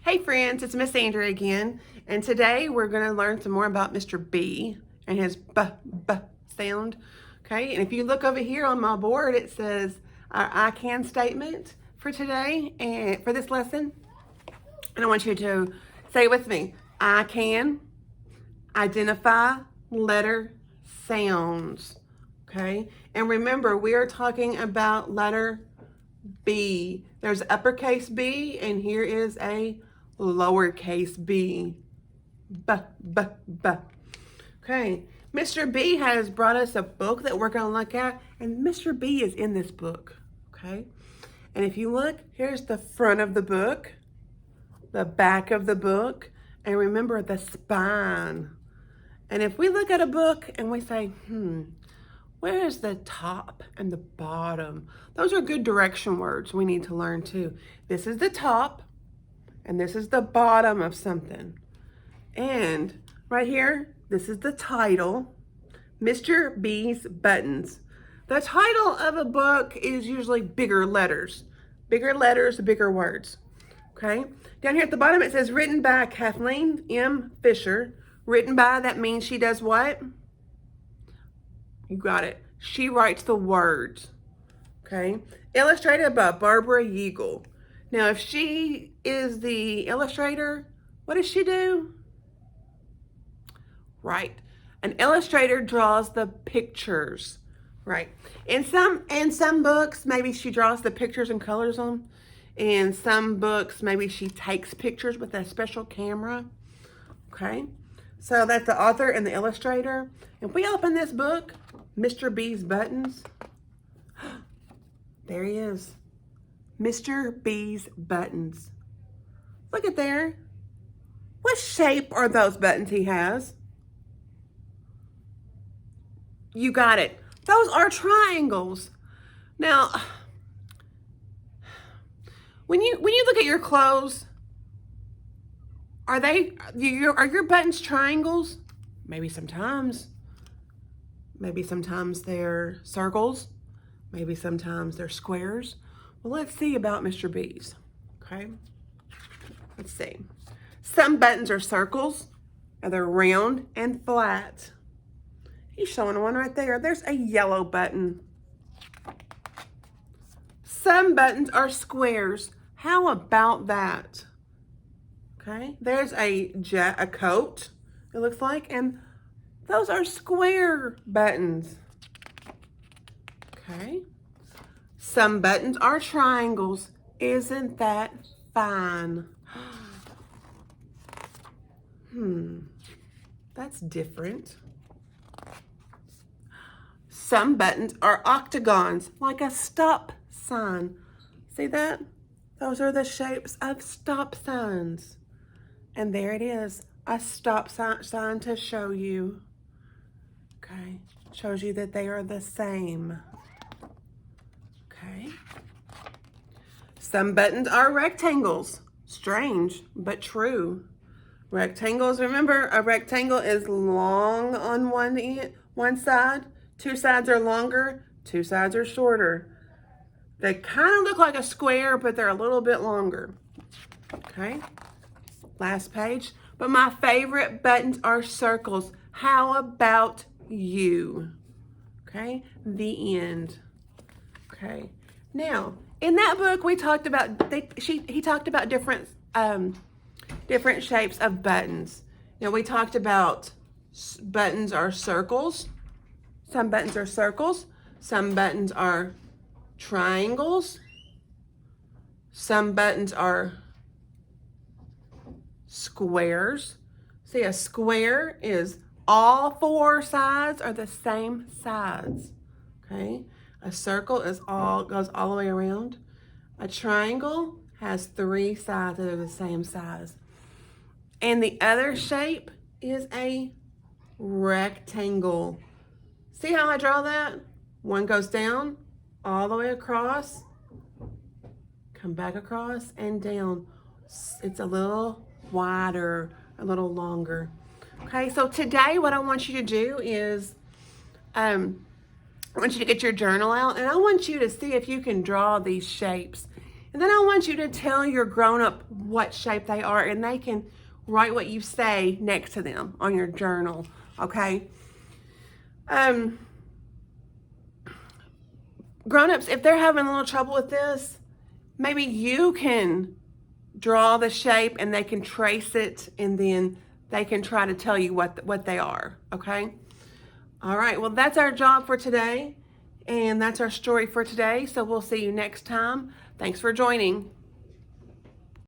Hey friends, it's Miss Andrea again, and today we're going to learn some more about Mr. B and his b sound. Okay, and if you look over here on my board, it says our I can statement for today and for this lesson. And I want you to say it with me. I can identify letter sounds. Okay, and remember we are talking about letter B. There's uppercase B, and here is a lowercase b. B. Okay, Mr. B has brought us a book that we're going to look at, and Mr. B is in this book. Okay, and if you look, here's the front of the book, the back of the book, and remember the spine. And if we look at a book and we say, where's the top and the bottom? Those are good direction words we need to learn too. This is the top and this is the bottom of something. And right here, this is the title, Mr. B's Buttons. The title of a book is usually bigger letters, bigger words. Okay, down here at the bottom it says written by Kathleen M. Fisher. Written by, that means she does what? You got it. She writes the words. Okay. Illustrated by Barbara Yeagle. Now, if she is the illustrator, what does she do? Right. An illustrator draws the pictures. Right. In some books, maybe she draws the pictures and colors them. In some books, maybe she takes pictures with a special camera. Okay. So that's the author and the illustrator. If we open this book, Mr. B's Buttons, there he is. Mr. B's Buttons. Look at there. What shape are those buttons he has? You got it. Those are triangles. Now, when you look at your clothes, are your buttons triangles? Maybe sometimes. Maybe sometimes they're circles. Maybe sometimes they're squares. Well, let's see about Mr. B's. Okay. Let's see. Some buttons are circles, and they're round and flat. He's showing one right there. There's a yellow button. Some buttons are squares. How about that? Okay, there's a coat, it looks like, and those are square buttons. Okay, some buttons are triangles. Isn't that fine? That's different. Some buttons are octagons, like a stop sign. See that? Those are the shapes of stop signs. And there it is, a stop sign to show you. Okay, shows you that they are the same. Okay. Some buttons are rectangles. Strange, but true. Rectangles, remember, a rectangle is long on one side. Two sides are longer, two sides are shorter. They kind of look like a square, but they're a little bit longer. Okay. Last page. But my favorite buttons are circles. How about you? Okay, the end. Okay. Now, in that book, we talked about he talked about different shapes of buttons. Now, we talked about buttons are circles. Some buttons are circles. Some buttons are triangles. Some buttons are squares. See, a square is all four sides are the same size. Okay, a circle goes all the way around. A triangle has three sides that are the same size. And the other shape is a rectangle. See how I draw that? One goes down all the way across, come back across and down. It's a little wider, a little longer. Okay, so today what I want you to do is I want you to get your journal out and I want you to see if you can draw these shapes. And then I want you to tell your grown-up what shape they are, and they can write what you say next to them on your journal, okay? Grown-ups, if they're having a little trouble with this, maybe you can draw the shape and they can trace it, and then they can try to tell you what they are, okay? All right, well, that's our job for today, and that's our story for today. So we'll see you next time. Thanks for joining.